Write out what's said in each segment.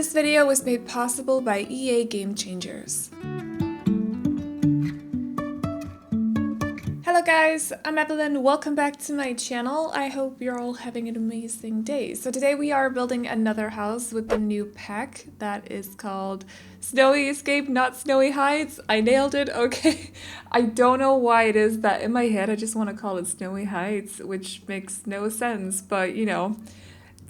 This video was made possible by EA Game Changers. Hello guys, I'm Aveline. Welcome back to my channel. I hope you're all having an amazing day. So today we are building another house with the new pack that is called Snowy Escape, not Snowy Heights. I nailed it, okay. I don't know why it is that in my head I just want to call it Snowy Heights, which makes no sense, but you know,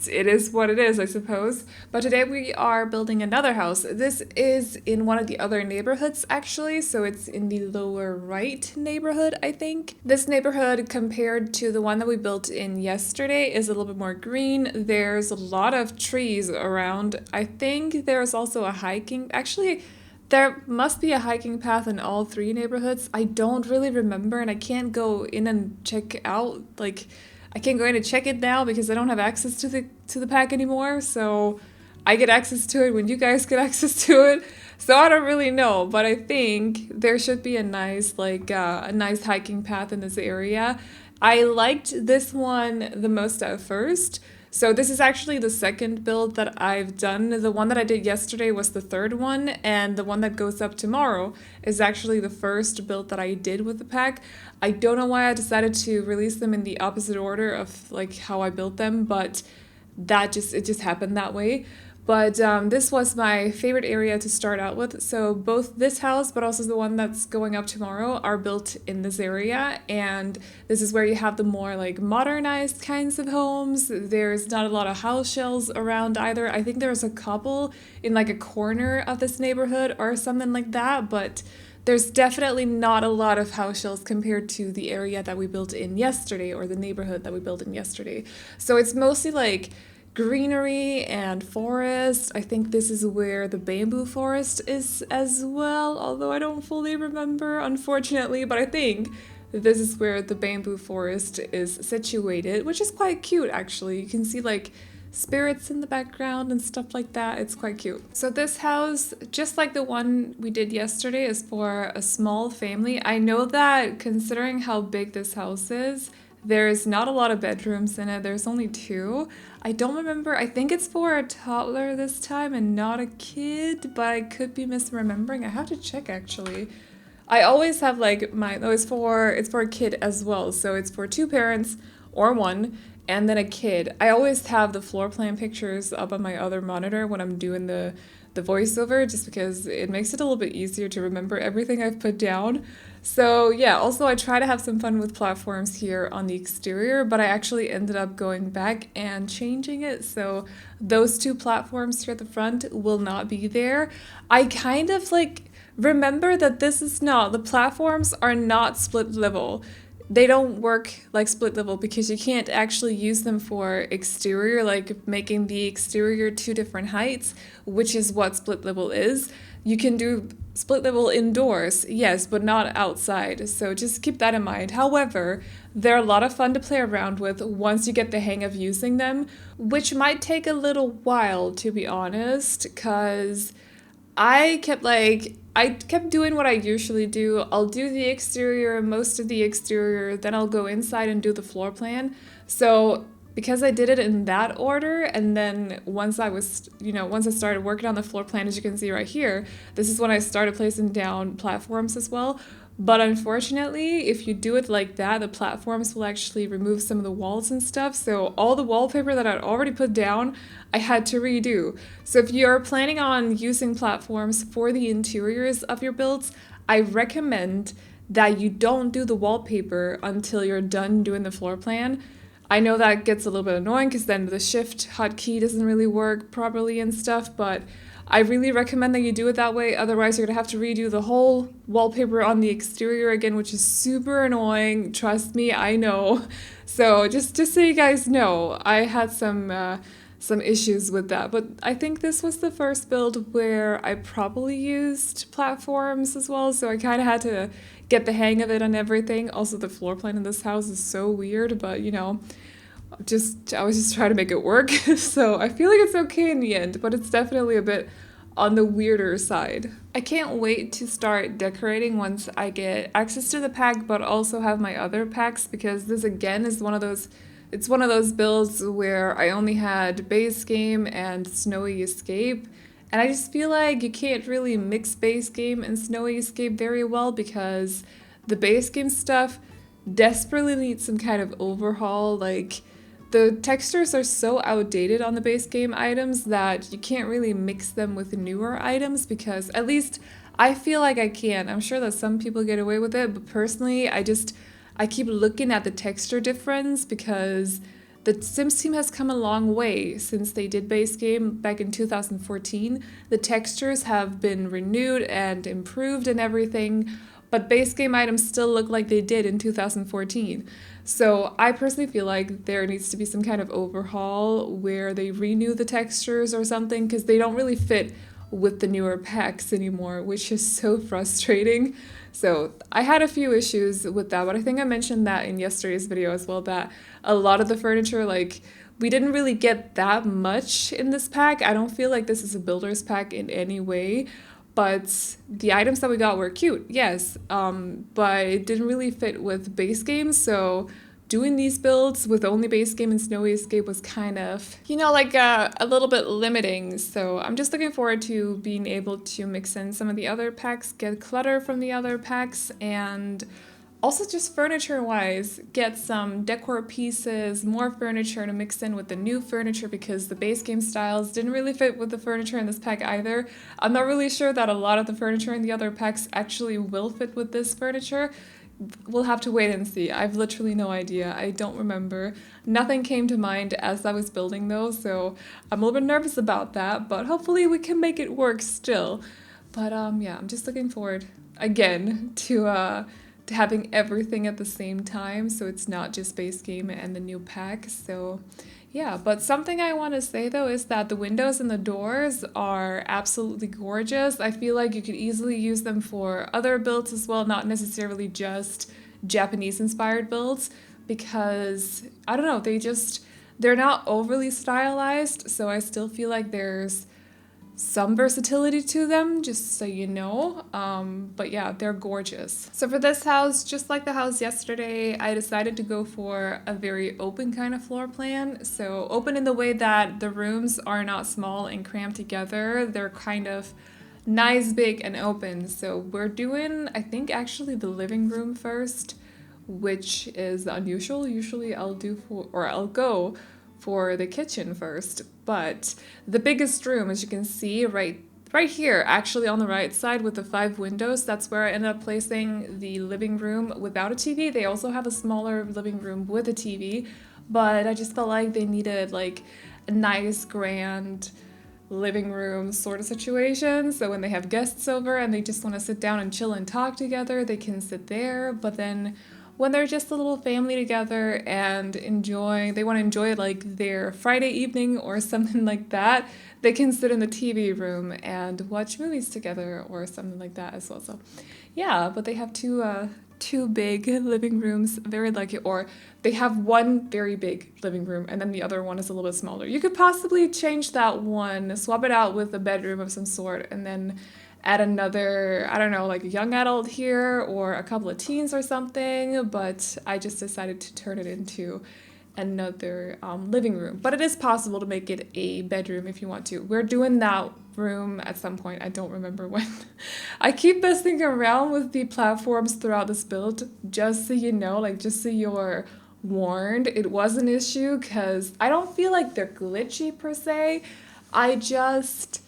it is what it is, I suppose. But today we are building another house. This is in one of the other neighborhoods actually, so it's in the lower right neighborhood, I think. This neighborhood compared to the one that we built in yesterday is a little bit more green. There's a lot of trees around. I think there's also a hiking, actually there must be a hiking path in all three neighborhoods. I don't really remember and I can't go in and check out, like I can't go in and check it now because I don't have access to the pack anymore, so I get access to it when you guys get access to it. So I don't really know, but I think there should be a nice a nice hiking path in this area. I liked this one the most at first. So this is actually the second build that I've done. The one that I did yesterday was the third one, and the one that goes up tomorrow is actually the first build that I did with the pack. I don't know why I decided to release them in the opposite order of like how I built them, but it just happened that way. But this was my favorite area to start out with. So both this house, but also the one that's going up tomorrow, are built in this area. And this is where you have the more like modernized kinds of homes. There's not a lot of house shells around either. I think there's a couple in like a corner of this neighborhood or something like that. But there's definitely not a lot of house shells compared to the area that we built in yesterday or the neighborhood that we built in yesterday. So it's mostly like greenery and forest. I think this is where the bamboo forest is as well, although I don't fully remember, unfortunately, but I think this is where the bamboo forest is situated, which is quite cute actually. You can see like spirits in the background and stuff like that. It's quite cute. So this house, just like the one we did yesterday, is for a small family. I know that considering how big this house is, there's not a lot of bedrooms in it. There's only 2. I don't remember. I think it's for a toddler this time and not a kid, but I could be misremembering. I have to check actually. I always have like it's for a kid as well. So it's for 2 parents or 1 and then a kid. I always have the floor plan pictures up on my other monitor when I'm doing the voiceover, just because it makes it a little bit easier to remember everything I've put down. So yeah, also I try to have some fun with platforms here on the exterior, but I actually ended up going back and changing it. So those 2 platforms here at the front will not be there. I kind of like remember that the platforms are not split level. They don't work like split level because you can't actually use them for exterior, like making the exterior 2 different heights, which is what split level is. You can do split level indoors, yes, but not outside. So just keep that in mind. However, they're a lot of fun to play around with once you get the hang of using them, which might take a little while, to be honest, because I kept doing what I usually do. I'll do the exterior, most of the exterior, then I'll go inside and do the floor plan. So because I did it in that order, and then once I started working on the floor plan, as you can see right here, this is when I started placing down platforms as well. But unfortunately, if you do it like that, the platforms will actually remove some of the walls and stuff. So all the wallpaper that I'd already put down, I had to redo. So if you're planning on using platforms for the interiors of your builds, I recommend that you don't do the wallpaper until you're done doing the floor plan. I know that gets a little bit annoying because then the shift hotkey doesn't really work properly and stuff, but I really recommend that you do it that way. Otherwise, you're going to have to redo the whole wallpaper on the exterior again, which is super annoying. Trust me, I know. So just so you guys know, I had some issues with that. But I think this was the first build where I probably used platforms as well. So I kind of had to get the hang of it and everything. Also, the floor plan in this house is so weird, but you know, I was just trying to make it work. So I feel like it's okay in the end, but it's definitely a bit on the weirder side. I can't wait to start decorating once I get access to the pack, but also have my other packs, because this again is one of those it's one of those builds where I only had base game and snowy escape. And I just feel like you can't really mix base game and snowy escape very well because the base game stuff desperately needs some kind of overhaul. Like, the textures are so outdated on the base game items that you can't really mix them with newer items because at least I feel like I can. I'm sure that some people get away with it, but personally, I keep looking at the texture difference because the Sims team has come a long way since they did base game back in 2014. The textures have been renewed and improved and everything, but base game items still look like they did in 2014. So I personally feel like there needs to be some kind of overhaul where they renew the textures or something because they don't really fit with the newer packs anymore, which is so frustrating. So I had a few issues with that, but I think I mentioned that in yesterday's video as well, that a lot of the furniture, like, we didn't really get that much in this pack. I don't feel like this is a builder's pack in any way, but the items that we got were cute, yes, but it didn't really fit with base games, so doing these builds with only base game and snowy escape was kind of, like a little bit limiting. So I'm just looking forward to being able to mix in some of the other packs, get clutter from the other packs, and also just furniture-wise, get some decor pieces, more furniture to mix in with the new furniture because the base game styles didn't really fit with the furniture in this pack either. I'm not really sure that a lot of the furniture in the other packs actually will fit with this furniture. We'll have to wait and see. I've literally no idea. I don't remember. Nothing came to mind as I was building those, so I'm a little bit nervous about that, but hopefully we can make it work still. But yeah, I'm just looking forward again to having everything at the same time, so it's not just base game and the new pack. So yeah, but something I want to say though is that the windows and the doors are absolutely gorgeous. I feel like you could easily use them for other builds as well, not necessarily just Japanese inspired builds, because I don't know, they're not overly stylized, so I still feel like there's some versatility to them, just so you know. But yeah, they're gorgeous. So for this house, just like the house yesterday, I decided to go for a very open kind of floor plan. So open in the way that the rooms are not small and crammed together. They're kind of nice, big, and open. So we're doing, I think, actually the living room first, which is unusual. Usually I'll go for the kitchen first, but the biggest room, as you can see right here, actually on the right side with the 5 windows, that's where I ended up placing the living room without a TV. They also have a smaller living room with a TV, but I just felt like they needed like a nice grand living room sort of situation, so when they have guests over and they just want to sit down and chill and talk together, they can sit there. But then when they're just a little family together and they want to enjoy like their Friday evening or something like that, they can sit in the TV room and watch movies together or something like that as well. So yeah, but they have two big living rooms, very lucky, or they have one very big living room and then the other one is a little bit smaller. You could possibly change that one, swap it out with a bedroom of some sort, and then add another, I don't know, like a young adult here or a couple of teens or something, but I just decided to turn it into another living room. But it is possible to make it a bedroom if you want to. We're doing that room at some point. I don't remember when. I keep messing around with the platforms throughout this build, just so you know, like just so you're warned. It was an issue because I don't feel like they're glitchy per se. I just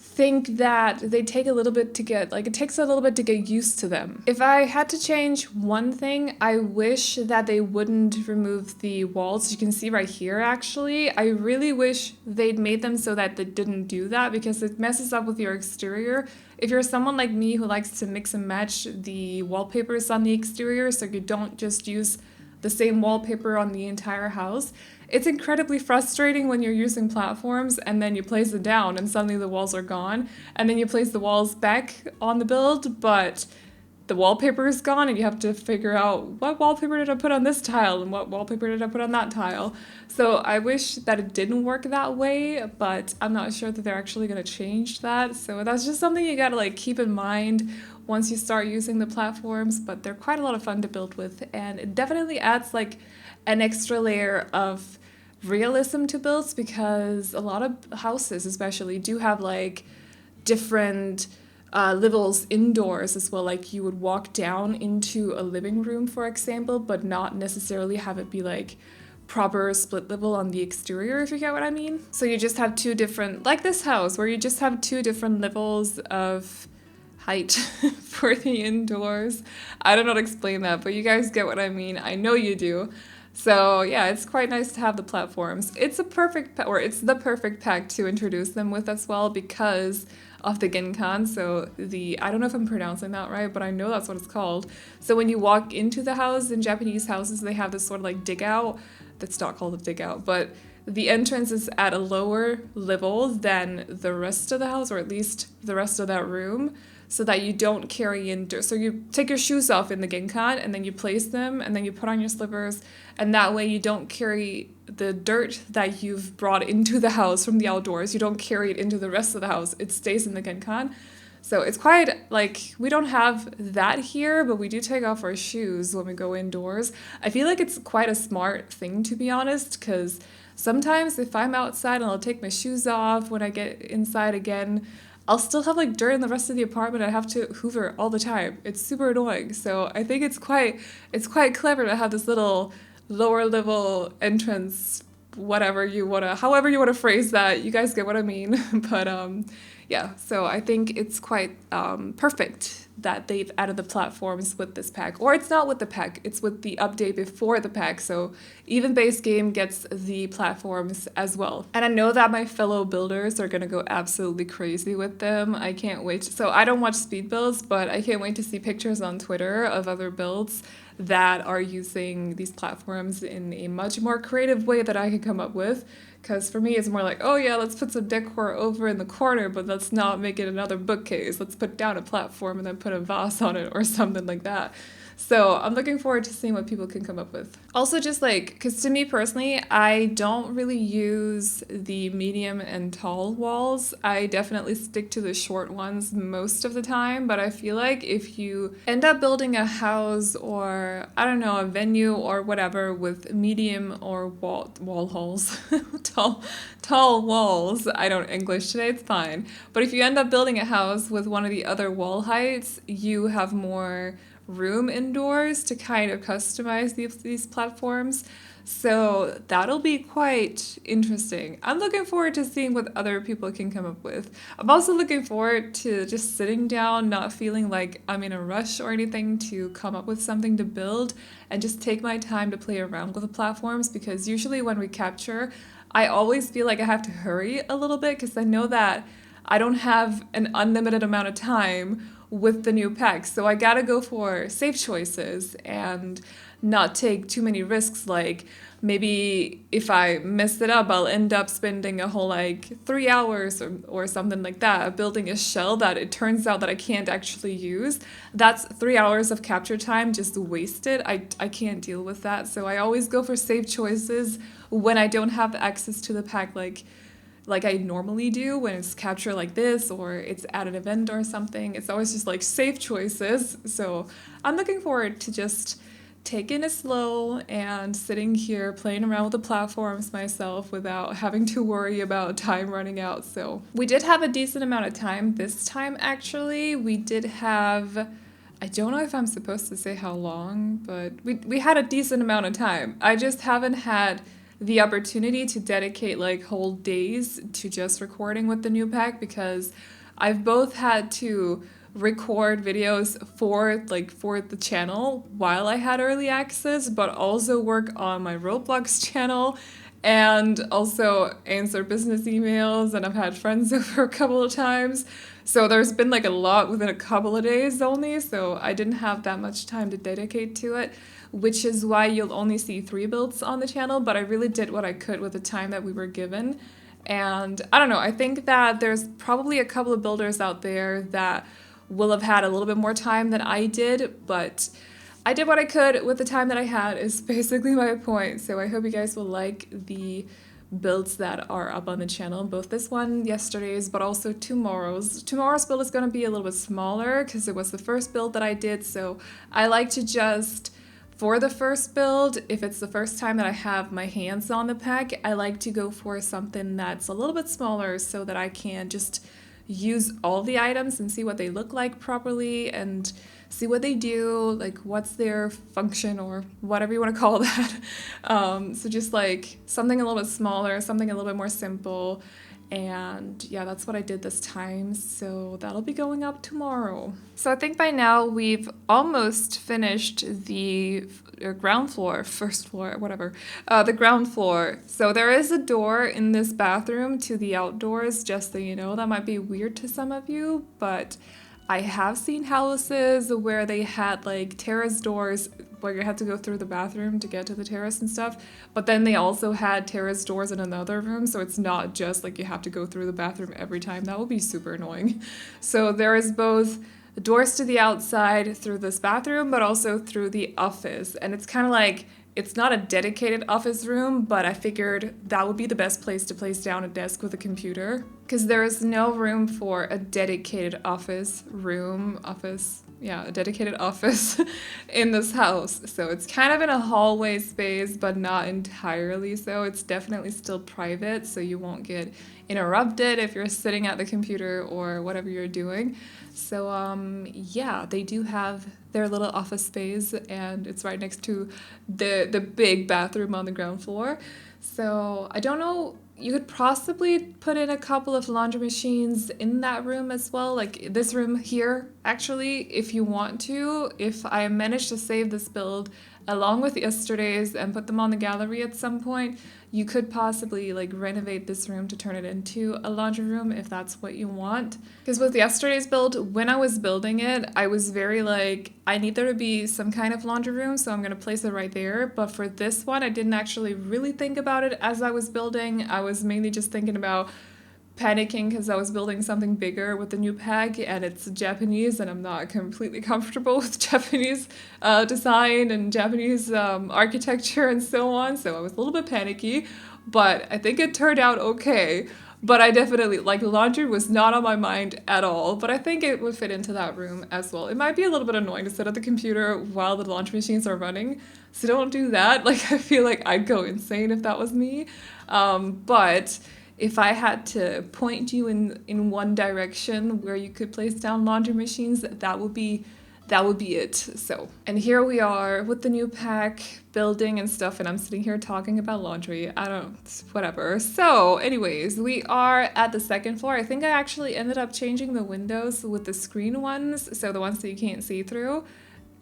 think that they take a little bit to get, like, it takes a little bit to get used to them. If I had to change one thing, I wish that they wouldn't remove the walls. You can see right here, actually. I really wish they'd made them so that they didn't do that because it messes up with your exterior. If you're someone like me who likes to mix and match the wallpapers on the exterior so you don't just use the same wallpaper on the entire house, it's incredibly frustrating when you're using platforms and then you place it down and suddenly the walls are gone, and then you place the walls back on the build, but the wallpaper is gone and you have to figure out what wallpaper did I put on this tile and what wallpaper did I put on that tile. So I wish that it didn't work that way, but I'm not sure that they're actually going to change that. So that's just something you gotta like keep in mind once you start using the platforms, but they're quite a lot of fun to build with, and it definitely adds like an extra layer of realism to builds, because a lot of houses especially do have like different levels indoors as well. Like you would walk down into a living room, for example, but not necessarily have it be like proper split level on the exterior, if you get what I mean. So you just have two different, like this house, where you just have two different levels of height for the indoors. I don't know how to explain that, but you guys get what I mean. I know you do. So yeah, it's quite nice to have the platforms. It's the perfect pack to introduce them with as well, because of the genkan. So I don't know if I'm pronouncing that right, but I know that's what it's called. So when you walk into the house, in Japanese houses, they have this sort of like dig out. That's not called a dig out, but the entrance is at a lower level than the rest of the house, or at least the rest of that room, so that you don't carry in dirt. So you take your shoes off in the genkan, and then you place them, and then you put on your slippers, and that way you don't carry the dirt that you've brought into the house from the outdoors. You don't carry it into the rest of the house. It stays in the genkan. So it's quite, like, we don't have that here, but we do take off our shoes when we go indoors. I feel like it's quite a smart thing, to be honest, because sometimes if I'm outside and I'll take my shoes off when I get inside again, I'll still have like dirt in the rest of the apartment. I have to hoover all the time. It's super annoying. So I think it's quite clever to have this little lower level entrance, however you wanna phrase that. You guys get what I mean. But yeah, so I think it's quite perfect that they've added the platforms with this pack. Or it's not with the pack, it's with the update before the pack. So even base game gets the platforms as well. And I know that my fellow builders are gonna go absolutely crazy with them. I can't wait. So I don't watch speed builds, but I can't wait to see pictures on Twitter of other builds that are using these platforms in a much more creative way that I could come up with. Because for me, it's more like, oh yeah, let's put some decor over in the corner, but let's not make it another bookcase. Let's put down a platform and then put a vase on it or something like that. So I'm looking forward to seeing what people can come up with. Also, just like, because to me personally, I don't really use the medium and tall walls. I definitely stick to the short ones most of the time, but I feel like if you end up building a house or, I don't know, a venue or whatever with medium or wall halls, tall walls, I don't English today, it's fine. But if you end up building a house with one of the other wall heights, you have more room indoors to kind of customize these platforms. So that'll be quite interesting. I'm looking forward to seeing what other people can come up with. I'm also looking forward to just sitting down, not feeling like I'm in a rush or anything to come up with something to build, and just take my time to play around with the platforms, because usually when we capture, I always feel like I have to hurry a little bit, because I know that I don't have an unlimited amount of time with the new packs. So I gotta go for safe choices and not take too many risks. Like maybe if I mess it up, I'll end up spending a whole like 3 hours or something like that building a shell that it turns out that I can't actually use. That's 3 hours of capture time just wasted. I can't deal with that. So I always go for safe choices when I don't have access to the pack like I normally do when it's capture like this or it's at an event or something. It's always just like safe choices. So I'm looking forward to just taking it slow and sitting here playing around with the platforms myself without having to worry about time running out. So we did have a decent amount of time this time actually. We did have, I don't know if I'm supposed to say how long, but we had a decent amount of time. I just haven't had the opportunity to dedicate like whole days to just recording with the new pack, because I've both had to record videos for the channel while I had early access, but also work on my Roblox channel and also answer business emails, and I've had friends over a couple of times. So there's been like a lot within a couple of days only, so I didn't have that much time to dedicate to it, which is why you'll only see 3 builds on the channel, but I really did what I could with the time that we were given. And I don't know, I think that there's probably a couple of builders out there that will have had a little bit more time than I did, but I did what I could with the time that I had is basically my point. So I hope you guys will like the builds that are up on the channel, both this one, yesterday's, but also tomorrow's. Tomorrow's build is going to be a little bit smaller because it was the first build that I did, so I like to just for the first build, if it's the first time that I have my hands on the pack, I like to go for something that's a little bit smaller so that I can just use all the items and see what they look like properly and see what they do, like what's their function or whatever you want to call that. So just like something a little bit smaller, something a little bit more simple. And yeah, that's what I did this time. So that'll be going up tomorrow. So I think by now we've almost finished the ground floor, first floor, whatever, the ground floor. So there is a door in this bathroom to the outdoors, just so you know. That might be weird to some of you, but I have seen houses where they had like terrace doors where you had to go through the bathroom to get to the terrace and stuff. But then they also had terrace doors in another room. So it's not just like you have to go through the bathroom every time. That would be super annoying. So there is both doors to the outside through this bathroom, but also through the office. And it's kind of like, it's not a dedicated office room, but I figured that would be the best place to place down a desk with a computer, because there is no room for a dedicated a dedicated office in this house. So it's kind of in a hallway space, but not entirely so. It's definitely still private, so you won't get interrupted if you're sitting at the computer or whatever you're doing. So yeah, they do have their little office space, and it's right next to the big bathroom on the ground floor. So I don't know, you could possibly put in a couple of laundry machines in that room as well, like this room here, actually, if you want to. If I manage to save this build along with yesterday's and put them on the gallery at some point, you could possibly like renovate this room to turn it into a laundry room if that's what you want. Because with yesterday's build, when I was building it, I was very like, I need there to be some kind of laundry room, so I'm going to place it right there. But for this one, I didn't actually really think about it as I was building. I was mainly just thinking about panicking because I was building something bigger with the new pack, and it's Japanese, and I'm not completely comfortable with Japanese design and Japanese architecture and so on, so I was a little bit panicky, but I think it turned out okay. But I definitely, like, laundry was not on my mind at all, but I think it would fit into that room as well. It might be a little bit annoying to sit at the computer while the laundry machines are running, so don't do that. Like, I feel like I'd go insane if that was me, but if I had to point you in one direction where you could place down laundry machines, that would be it. So, and here we are with the new pack building and stuff, and I'm sitting here talking about laundry. Whatever. So anyways, we are at the second floor. I think I actually ended up changing the windows with the screen ones, so the ones that you can't see through,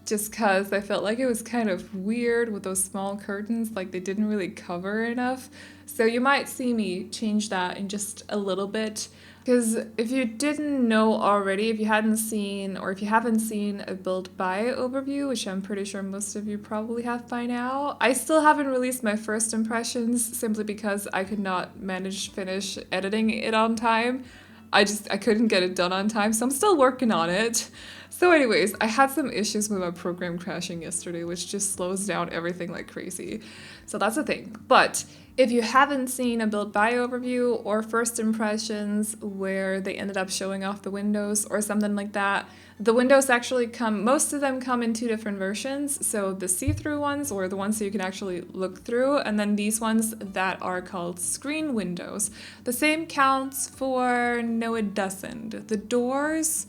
just because I felt like it was kind of weird with those small curtains, like they didn't really cover enough. So you might see me change that in just a little bit. Because if you didn't know already, if you haven't seen a build by overview, which I'm pretty sure most of you probably have by now, I still haven't released my first impressions simply because I could not finish editing it on time. I couldn't get it done on time, so I'm still working on it. So anyways, I had some issues with my program crashing yesterday, which just slows down everything like crazy. So that's the thing. But if you haven't seen a build by overview or first impressions where they ended up showing off the windows or something like that, the windows actually most of them come in two different versions. So the see-through ones, or the ones that you can actually look through, and then these ones that are called screen windows. The same counts for, no it doesn't. The doors,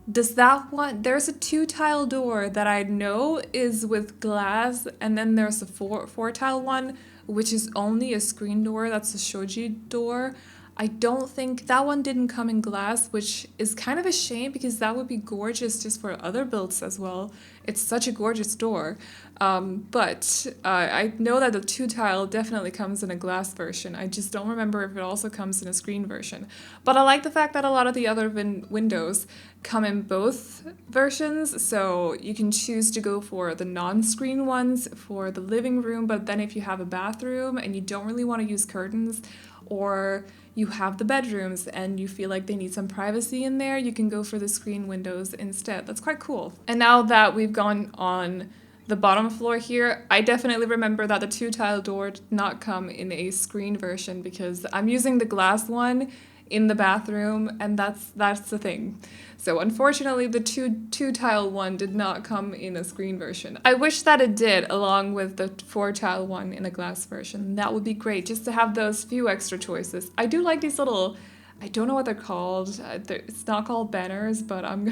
there's a 2-tile door that I know is with glass, and then there's a 4-tile one, which is only a screen door. That's a shoji door. I don't think that one didn't come in glass, which is kind of a shame because that would be gorgeous just for other builds as well. It's such a gorgeous door. But I know that the 2-tile definitely comes in a glass version. I just don't remember if it also comes in a screen version. But I like the fact that a lot of the other windows come in both versions, so you can choose to go for the non-screen ones for the living room, but then if you have a bathroom and you don't really want to use curtains, or you have the bedrooms and you feel like they need some privacy in there, you can go for the screen windows instead. That's quite cool. And now that we've gone on the bottom floor here, I definitely remember that the 2-tile door did not come in a screen version because I'm using the glass one in the bathroom, and that's the thing. So unfortunately, the two tile one did not come in a screen version. I wish that it did, along with the 4 tile one in a glass version. That would be great, just to have those few extra choices. I do like these little, I don't know what they're called. It's not called banners, but I'm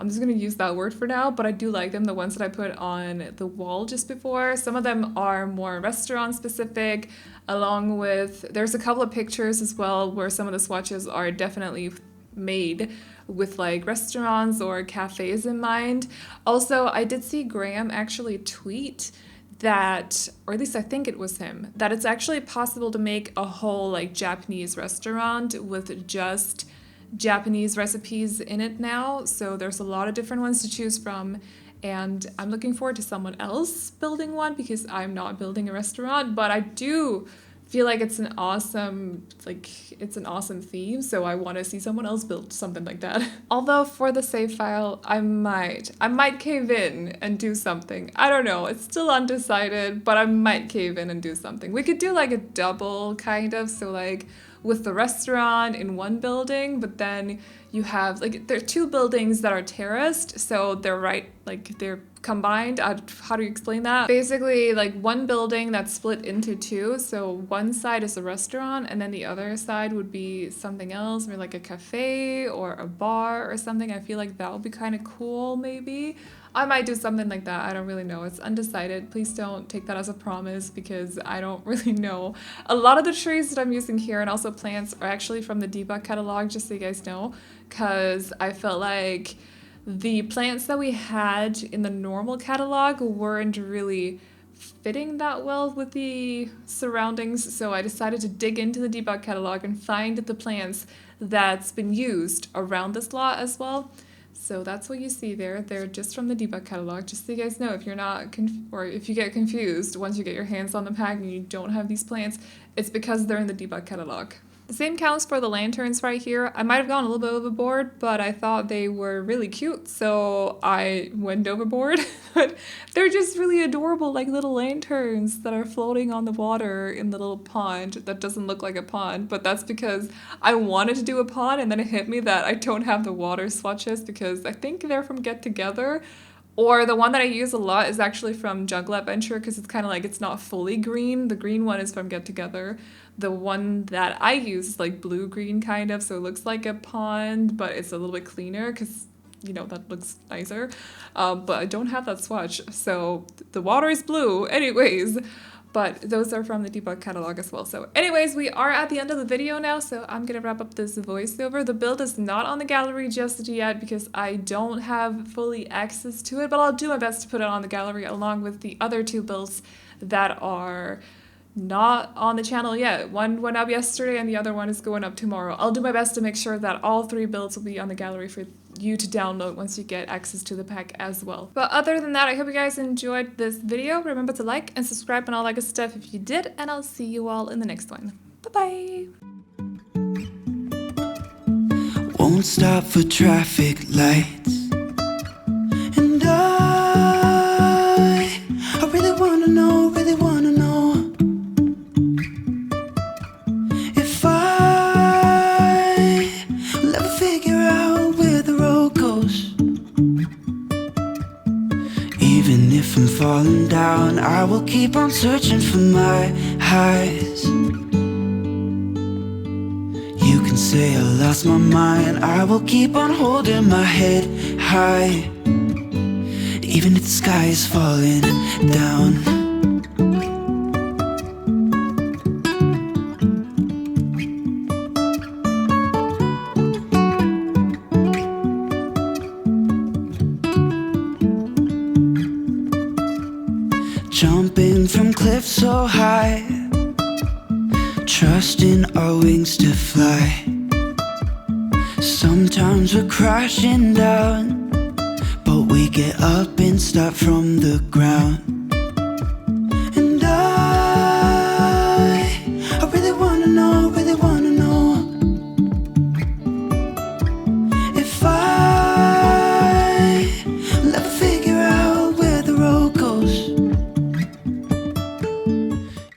just gonna use that word for now. But I do like them, the ones that I put on the wall just before. Some of them are more restaurant specific, along with, there's a couple of pictures as well where some of the swatches are definitely made with like restaurants or cafes in mind. Also, I did see Graham actually tweet that, or at least I think it was him, that it's actually possible to make a whole like Japanese restaurant with just Japanese recipes in it now. So there's a lot of different ones to choose from. And I'm looking forward to someone else building one because I'm not building a restaurant, but I do feel like it's an awesome theme, so I want to see someone else build something like that. Although for the save file, I might cave in and do something. I don't know, it's still undecided, but I might cave in and do something. We could do like a double kind of, so like with the restaurant in one building, but then you have like, there are 2 buildings that are terraced, so they're combined. How do you explain that? Basically, like one building that's split into 2, so one side is a restaurant and then the other side would be something else, or like a cafe or a bar or something. I feel like that would be kind of cool. Maybe I might do something like that. I don't really know. It's undecided. Please don't take that as a promise because I don't really know. A lot of the trees that I'm using here and also plants are actually from the debug catalog, just so you guys know, because I felt like the plants that we had in the normal catalog weren't really fitting that well with the surroundings, so I decided to dig into the debug catalog and find the plants that's been used around this lot as well. So that's what you see there. They're just from the debug catalog, just so you guys know, if you're not or if you get confused once you get your hands on the pack and you don't have these plants, it's because they're in the debug catalog. The same counts for the lanterns right here. I might have gone a little bit overboard, but I thought they were really cute, so I went overboard. But they're just really adorable, like little lanterns that are floating on the water in the little pond that doesn't look like a pond, but that's because I wanted to do a pond and then it hit me that I don't have the water swatches because I think they're from Get Together. Or the one that I use a lot is actually from Jungle Adventure because it's kind of like, it's not fully green. The green one is from Get Together. The one that I use is like blue-green kind of, so it looks like a pond, but it's a little bit cleaner because, you know, that looks nicer. But I don't have that swatch, so the water is blue anyways. But those are from the debug catalog as well. So anyways, we are at the end of the video now, so I'm gonna wrap up this voiceover. The build is not on the gallery just yet because I don't have fully access to it, but I'll do my best to put it on the gallery along with the other 2 builds that are not on the channel yet. One went up yesterday and the other one is going up tomorrow. I'll do my best to make sure that all 3 builds will be on the gallery for you to download once you get access to the pack as well. But other than that, I hope you guys enjoyed this video. Remember to like and subscribe and all that good stuff if you did, and I'll see you all in the next one. Bye-bye! Won't stop for traffic lights, and I really wanna know if I will ever figure out where the road goes. Even if I'm falling down, I will keep on searching for my highs. You can say I lost my mind, I will keep on holding my head high, even if the sky is falling down. Jumping from cliffs so high, trusting our wings to fly. Sometimes we're crashing down, but we get up and start from the ground.